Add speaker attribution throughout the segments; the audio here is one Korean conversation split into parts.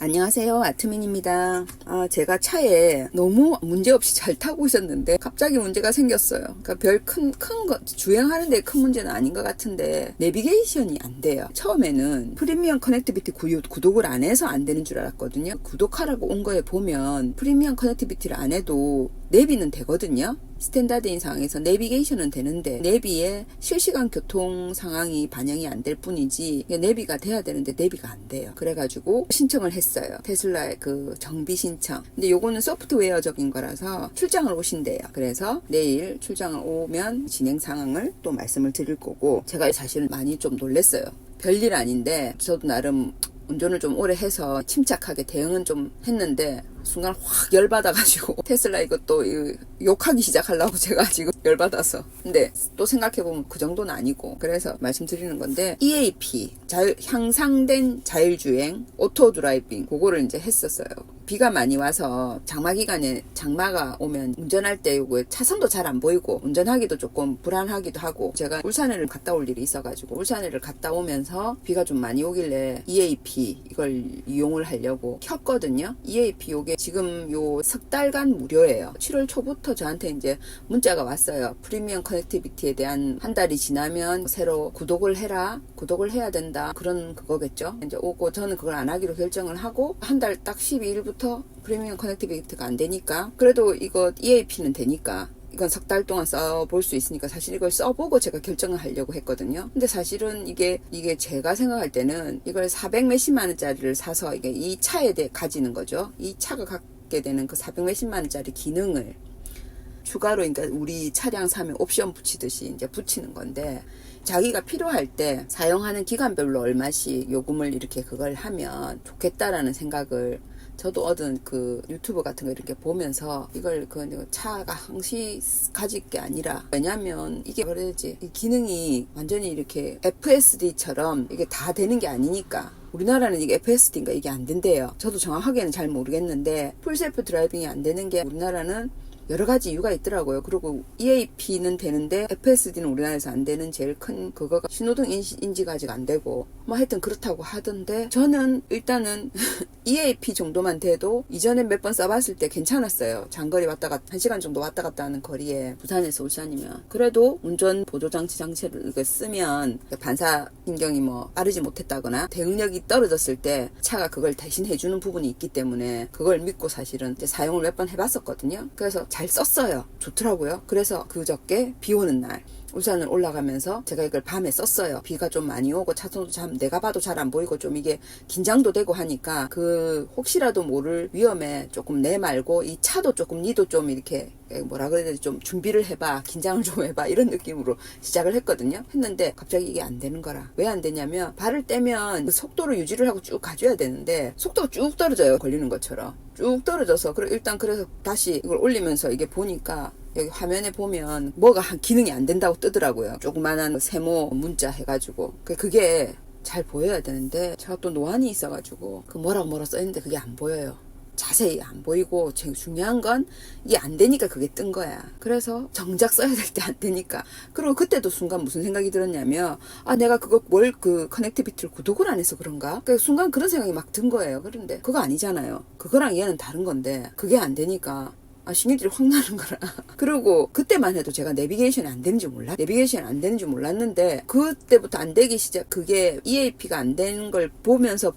Speaker 1: 안녕하세요, 아트민입니다. 제가 차에 너무 문제없이 잘 타고 있었는데 갑자기 문제가 생겼어요. 그러니까 별 큰 거 주행하는데 큰 문제는 아닌 것 같은데 내비게이션이 안 돼요. 처음에는 프리미엄 커넥티비티 구독을 안 해서 안 되는 줄 알았거든요. 구독하라고 온 거에 보면 프리미엄 커넥티비티를 안 해도 내비는 되거든요. 스탠다드인 상황에서 내비게이션은 되는데 내비에 실시간 교통 상황이 반영이 안 될 뿐이지 내비가 돼야 되는데 내비가 안 돼요. 그래가지고 신청을 했어요. 테슬라의 그 정비 신청. 근데 요거는 소프트웨어적인 거라서 출장을 오신대요. 그래서 내일 출장을 오면 진행 상황을 또 말씀을 드릴 거고, 제가 사실 많이 좀 놀랬어요. 별일 아닌데 저도 나름 운전을 좀 오래 해서 침착하게 대응은 좀 했는데 순간 확 열받아가지고 테슬라 이것도 욕하기 시작하려고 제가 지금 열받아서. 근데 또 생각해보면 그 정도는 아니고, 그래서 말씀드리는 건데 EAP 향상된 자율주행 오토 드라이빙 그거를 이제 했었어요. 비가 많이 와서 장마 기간에 장마가 오면 운전할 때 요거 차선도 잘 안 보이고 운전하기도 조금 불안하기도 하고, 제가 울산을 갔다 올 일이 있어가지고 울산을 갔다 오면서 비가 좀 많이 오길래 EAP 이걸 이용을 하려고 켰거든요. EAP 요게 지금 요 석 달간 무료예요. 7월 초부터 저한테 이제 문자가 왔어요. 프리미엄 커넥티비티에 대한 한 달이 지나면 새로 구독을 해라, 구독을 해야 된다, 그런 그거겠죠. 이제 오고 저는 그걸 안 하기로 결정을 하고, 한 달 딱 12일부터 프리미엄 커넥티비티가 안 되니까, 그래도 이거 EAP는 되니까 이건 석 달 동안 써볼 수 있으니까 사실 이걸 써보고 제가 결정을 하려고 했거든요. 근데 사실은 이게 제가 생각할 때는 이걸 400 몇십만 원짜리를 사서 이게 이 차에 대해 가지는 거죠. 이 차가 갖게 되는 그 400 몇십만 원짜리 기능을 추가로, 그러니까 우리 차량 사면 옵션 붙이듯이 이제 붙이는 건데, 자기가 필요할 때 사용하는 기간별로 얼마씩 요금을 이렇게 그걸 하면 좋겠다라는 생각을 저도 얻은 그 유튜브 같은 거 이렇게 보면서 이걸 그 차가 항시 가질 게 아니라, 왜냐면 이게 뭐라 해야 되지, 이 기능이 완전히 이렇게 FSD처럼 이게 다 되는 게 아니니까. 우리나라는 이게 FSD인가 이게 안 된대요. 저도 정확하게는 잘 모르겠는데 풀셀프 드라이빙이 안 되는 게 우리나라는 여러 가지 이유가 있더라고요. 그리고 EAP는 되는데 FSD는 우리나라에서 안 되는 제일 큰 그거가 신호등 인지가 아직 안 되고, 뭐 하여튼 그렇다고 하던데, 저는 일단은 EAP 정도만 돼도 이전에 몇 번 써봤을 때 괜찮았어요. 장거리 왔다 갔다 1시간 정도 왔다 갔다 하는 거리에 부산에서 울산이면. 그래도 운전 보조장치를 쓰면 반사신경이 뭐 빠르지 못했다거나 대응력이 떨어졌을 때 차가 그걸 대신 해주는 부분이 있기 때문에 그걸 믿고 사실은 이제 사용을 몇 번 해봤었거든요. 그래서 잘 썼어요. 좋더라고요. 그래서 그저께 비 오는 날 울산을 올라가면서 제가 이걸 밤에 썼어요. 비가 좀 많이 오고 차선도 참 내가 봐도 잘 안 보이고 좀 이게 긴장도 되고 하니까 그 혹시라도 모를 위험에 조금 내 말고 이 차도 조금 니도 좀 이렇게 뭐라 그래야 되지, 좀 준비를 해봐, 긴장을 좀 해봐, 이런 느낌으로 시작을 했거든요. 했는데 갑자기 이게 안 되는 거라. 왜 안 되냐면 발을 떼면 그 속도를 유지를 하고 쭉 가줘야 되는데 속도가 쭉 떨어져요. 걸리는 것처럼 쭉 떨어져서. 그래서 다시 이걸 올리면서 이게 보니까 여기 화면에 보면 뭐가 한 기능이 안 된다고 뜨더라고요. 조그만한 세모 문자 해가지고. 그게 잘 보여야 되는데 제가 또 노안이 있어가지고 그 뭐라고 써있는데 그게 안 보여요. 자세히 안 보이고, 제일 중요한 건 이게 안 되니까 그게 뜬 거야. 그래서 정작 써야 될 때 안 되니까. 그리고 그때도 순간 무슨 생각이 들었냐면, 내가 그거 그 커넥티비티를 구독을 안 해서 그런가? 순간 그런 생각이 막 든 거예요. 그런데 그거 아니잖아요. 그거랑 얘는 다른 건데 그게 안 되니까 신경질이 확 나는 거라. 그리고 그때만 해도 제가 내비게이션이 안 되는지 몰랐는데 그때부터 안 되기 시작, 그게 EAP가 안 되는 걸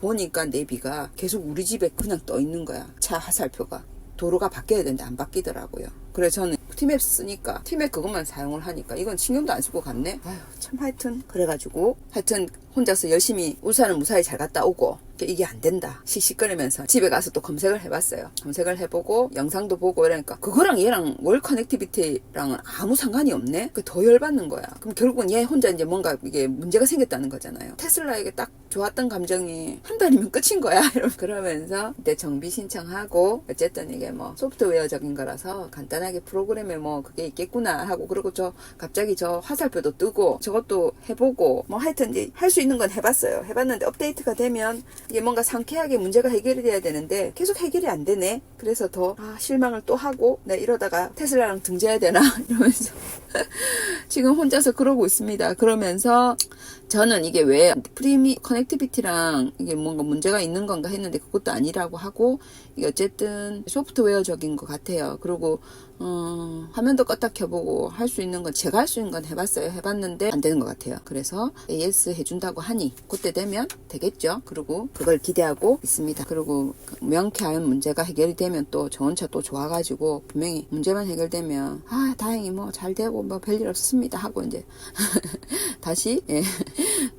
Speaker 1: 보니까 내비가 계속 우리 집에 그냥 떠 있는 거야. 차 화살표가. 도로가 바뀌어야 되는데 안 바뀌더라고요. 그래서 저는 티맵 쓰니까 티맵 그것만 사용을 하니까 이건 신경도 안 쓰고 갔네. 참 하여튼 그래가지고 혼자서 열심히 울산은 무사히 잘 갔다 오고, 이게 안 된다 씩씩거리면서 집에 가서 또 검색을 해봤어요. 검색을 해보고 영상도 보고 이러니까 그거랑 얘랑 월 커넥티비티랑은 아무 상관이 없네. 더 열받는 거야. 그럼 결국은 얘 혼자 이제 뭔가 이게 문제가 생겼다는 거잖아요. 테슬라에게 딱 좋았던 감정이 한 달이면 끝인 거야. 그러면서 이제 정비 신청하고, 어쨌든 이게 뭐 소프트웨어적인 거라서 간단하게 프로그램에 뭐 그게 있겠구나 하고, 그리고 갑자기 저 화살표도 뜨고 저것도 해보고, 뭐 하여튼 이제 할 수 있는 건 해봤어요. 해봤는데 업데이트가 되면 이게 뭔가 상쾌하게 문제가 해결이 돼야 되는데 계속 해결이 안 되네. 그래서 더 실망을 또 하고 네, 이러다가 테슬라랑 등져야 되나 이러면서 지금 혼자서 그러고 있습니다. 그러면서 저는 이게 왜 프리미 커넥티비티랑 이게 뭔가 문제가 있는 건가 했는데 그것도 아니라고 하고 이게 어쨌든 소프트웨어적인 것 같아요. 그리고 화면도 껐다 켜보고 할 수 있는 건 제가 할 수 있는 건 해봤어요. 해봤는데 안 되는 것 같아요. 그래서 AS 해준다고 하니 그때 되면 되겠죠. 그리고 그걸 기대하고 있습니다. 그리고 명쾌한 문제가 해결이 되면 또 좋은 차 또 좋아가지고 분명히 문제만 해결되면 다행히 뭐 잘 되고 뭐 별일 없습니다 하고 이제 다시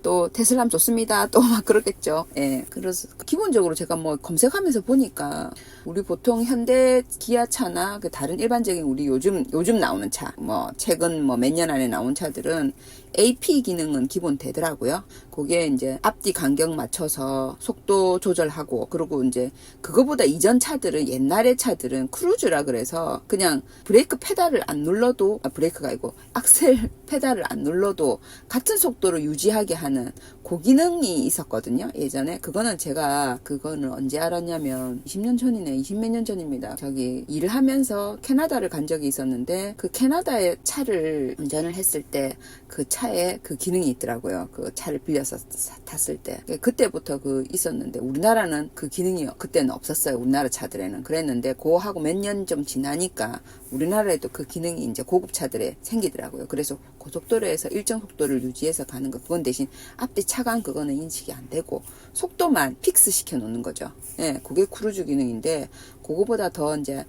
Speaker 1: 또 테슬라면 좋습니다 또 막 그러겠죠. 그래서 기본적으로 제가 뭐 검색하면서 보니까 우리 보통 현대 기아차나 그 다른 일반적인 우리 요즘 나오는 차, 뭐 최근 뭐 몇 년 안에 나온 차들은 AP 기능은 기본 되더라고요. 그게 이제 앞뒤 간격 맞춰서 속도 조절하고, 그리고 이제 그거보다 이전 차들은, 옛날의 차들은 크루즈라 그래서 그냥 브레이크 페달을 안 눌러도, 브레이크가 아니고 악셀 페달을 안 눌러도 같은 속도로 유지하게 하는 그 기능이 있었거든요. 예전에. 그거는 언제 알았냐면 20년 전이네. 20몇 년 전입니다. 저기 일을 하면서 캐나다를 간 적이 있었는데 그 캐나다의 차를 운전을 했을 때 그 차에 그 기능이 있더라고요. 그 차를 빌려서 탔을 때. 그때부터 있었는데 우리나라는 그 기능이 그때는 없었어요. 우리나라 차들에는. 그랬는데 그거하고 몇 년 좀 지나니까 우리나라에도 그 기능이 이제 고급 차들에 생기더라고요. 그래서 고속도로에서 일정 속도를 유지해서 가는 거, 그건 대신 앞뒤 차간 그거는 인식이 안 되고 속도만 픽스 시켜 놓는 거죠. 그게 크루즈 기능인데 그거보다 더 이제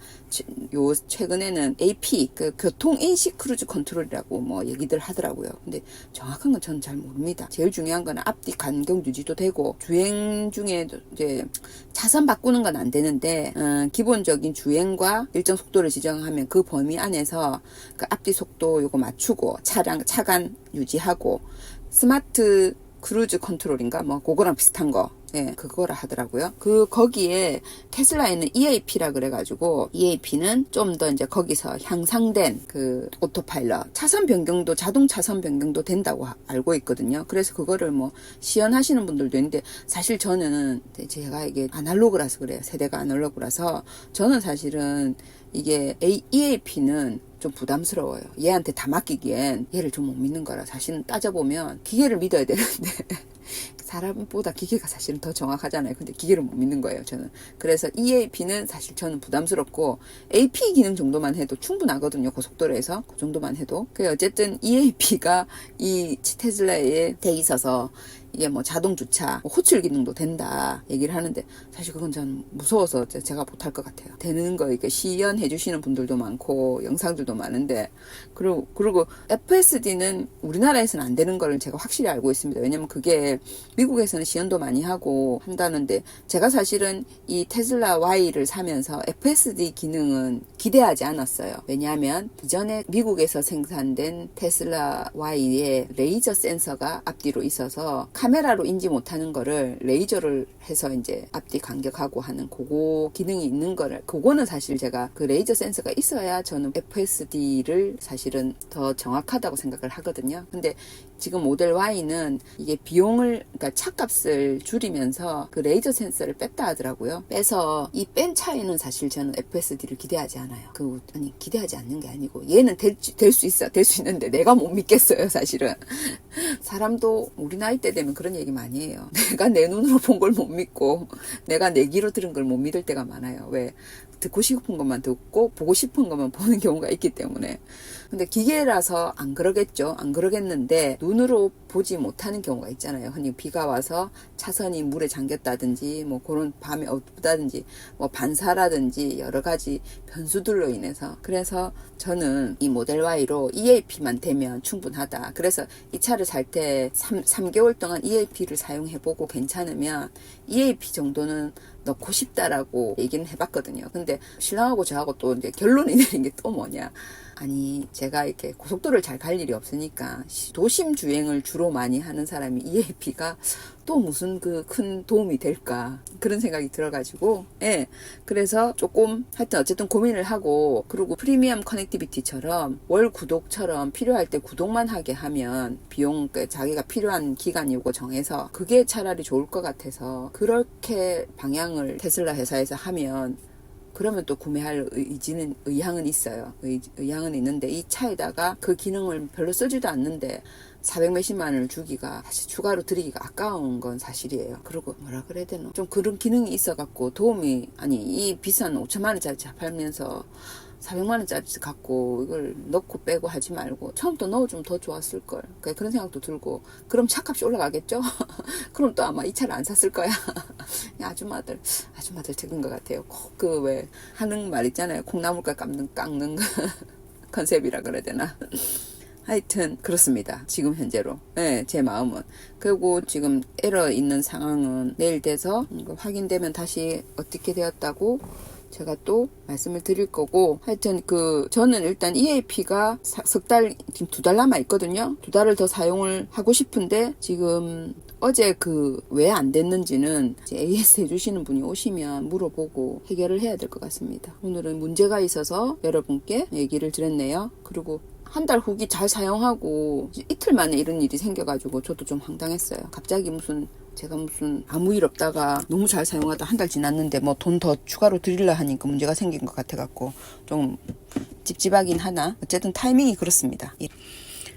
Speaker 1: 최근에는 AP 그 교통 인식 크루즈 컨트롤이라고 뭐 얘기들 하더라고요. 근데 정확한 건 저는 잘 모릅니다. 제일 중요한 건 앞뒤 간격 유지도 되고 주행 중에도 이제 차선 바꾸는 건 안 되는데 기본적인 주행과 일정 속도를 지정하면 그 범위 안에서 그 앞뒤 속도 요거 맞추고 차간 유지하고 스마트 크루즈 컨트롤인가 뭐 그거랑 비슷한 거 그거라 하더라고요. 거기에 테슬라에는 EAP라 그래가지고 EAP는 좀 더 이제 거기서 향상된 그 오토파일럿 차선 변경도 자동 차선 변경도 된다고 알고 있거든요. 그래서 그거를 뭐 시연하시는 분들도 있는데 사실 저는 제가 이게 아날로그라서 그래요. 세대가 아날로그라서 저는 사실은 이게 EAP는 좀 부담스러워요. 얘한테 다 맡기기엔 얘를 좀 못 믿는 거라. 사실은 따져보면 기계를 믿어야 되는데 사람보다 기계가 사실은 더 정확하잖아요. 근데 기계를 못 믿는 거예요, 저는. 그래서 EAP는 사실 저는 부담스럽고 AP 기능 정도만 해도 충분하거든요. 고속도로에서. 그 정도만 해도. 어쨌든 EAP가 이 테슬라에 돼 있어서 이게 뭐 자동 주차, 호출 기능도 된다 얘기를 하는데 사실 그건 저는 무서워서 제가 못할 것 같아요. 되는 거 이렇게 시연해 주시는 분들도 많고 영상들도 많은데 그리고 FSD는 우리나라에서는 안 되는 거를 제가 확실히 알고 있습니다. 왜냐면 그게 미국에서는 시연도 많이 하고 한다는데 제가 사실은 이 테슬라 Y를 사면서 FSD 기능은 기대하지 않았어요. 왜냐하면 이전에 미국에서 생산된 테슬라 Y에 레이저 센서가 앞뒤로 있어서 카메라로 인지 못하는 거를 레이저를 해서 이제 앞뒤 간격하고 하는 그거 기능이 있는 거를, 그거는 사실 제가 그 레이저 센서가 있어야 저는 FSD를 사실은 더 정확하다고 생각을 하거든요. 근데 지금 모델 Y는 이게 비용을, 그러니까 차값을 줄이면서 그 레이저 센서를 뺐다 하더라고요. 빼서 이 뺀 차이는 사실 저는 FSD를 기대하지 않아요. 기대하지 않는 게 아니고 얘는 될 수 있어. 될 수 있는데 내가 못 믿겠어요, 사실은. 사람도 우리 나이 때 되면 그런 얘기 많이 해요. 내가 내 눈으로 본 걸 못 믿고 내가 내 귀로 들은 걸 못 믿을 때가 많아요. 왜? 듣고 싶은 것만 듣고 보고 싶은 것만 보는 경우가 있기 때문에. 근데 기계라서 안 그러겠죠. 안 그러겠는데 눈으로 보지 못하는 경우가 있잖아요. 흔히 비가 와서 차선이 물에 잠겼다든지 뭐 그런 밤에 어둡다든지 뭐 반사라든지 여러 가지 변수들로 인해서. 그래서 저는 이 모델 Y로 EAP만 되면 충분하다. 그래서 이 차를 살 때 3개월 동안 EAP를 사용해보고 괜찮으면 EAP 정도는 넣고 싶다라고 얘기는 해봤거든요. 근데 신랑하고 저하고 또 이제 결론이 내린 게 또 뭐냐. 아니, 제가 이렇게 고속도로를 잘 갈 일이 없으니까 도심 주행을 주로 많이 하는 사람이 EAP가 또 무슨 큰 도움이 될까 그런 생각이 들어가지고 그래서 조금 하여튼 어쨌든 고민을 하고, 그리고 프리미엄 커넥티비티처럼 월 구독처럼 필요할 때 구독만 하게 하면 비용 자기가 필요한 기간 요거 정해서 그게 차라리 좋을 것 같아서 그렇게 방향을 테슬라 회사에서 하면 그러면 또 구매할 의향은 있어요. 의향은 있는데 이 차에다가 그 기능을 별로 쓰지도 않는데 400 몇십만 원을 주기가 사실 추가로 드리기가 아까운 건 사실이에요. 그리고 뭐라 그래야 되나 좀 그런 기능이 있어갖고 도움이 아니 이 비싼 5천만 원짜리 차 팔면서 400만 원짜리 갖고 이걸 넣고 빼고 하지 말고 처음부터 넣어주면 더 좋았을 걸. 그런 생각도 들고 그럼 차값이 올라가겠죠? 그럼 또 아마 이 차를 안 샀을 거야. 아줌마들 특인 것 같아요. 꼭 그 왜 하는 말 있잖아요. 콩나물가 깎는 거 컨셉이라 그래야 되나? 하여튼 그렇습니다. 지금 현재로 제 마음은. 그리고 지금 에러 있는 상황은 내일 돼서 확인되면 다시 어떻게 되었다고 제가 또 말씀을 드릴 거고, 하여튼 저는 일단 EAP가 석 달, 지금 2달 남아 있거든요. 2달을 더 사용을 하고 싶은데, 지금 어제 왜 안 됐는지는 AS 해주시는 분이 오시면 물어보고 해결을 해야 될 것 같습니다. 오늘은 문제가 있어서 여러분께 얘기를 드렸네요. 그리고 한 달 후기 잘 사용하고 이틀 만에 이런 일이 생겨가지고 저도 좀 황당했어요. 갑자기 제가 아무 일 없다가 너무 잘 사용하다 한 달 지났는데 뭐 돈 더 추가로 드리려 하니까 문제가 생긴 것 같아갖고 좀 찝찝하긴 하나 어쨌든 타이밍이 그렇습니다.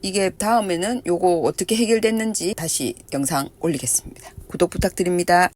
Speaker 1: 이게 다음에는 요거 어떻게 해결됐는지 다시 영상 올리겠습니다. 구독 부탁드립니다.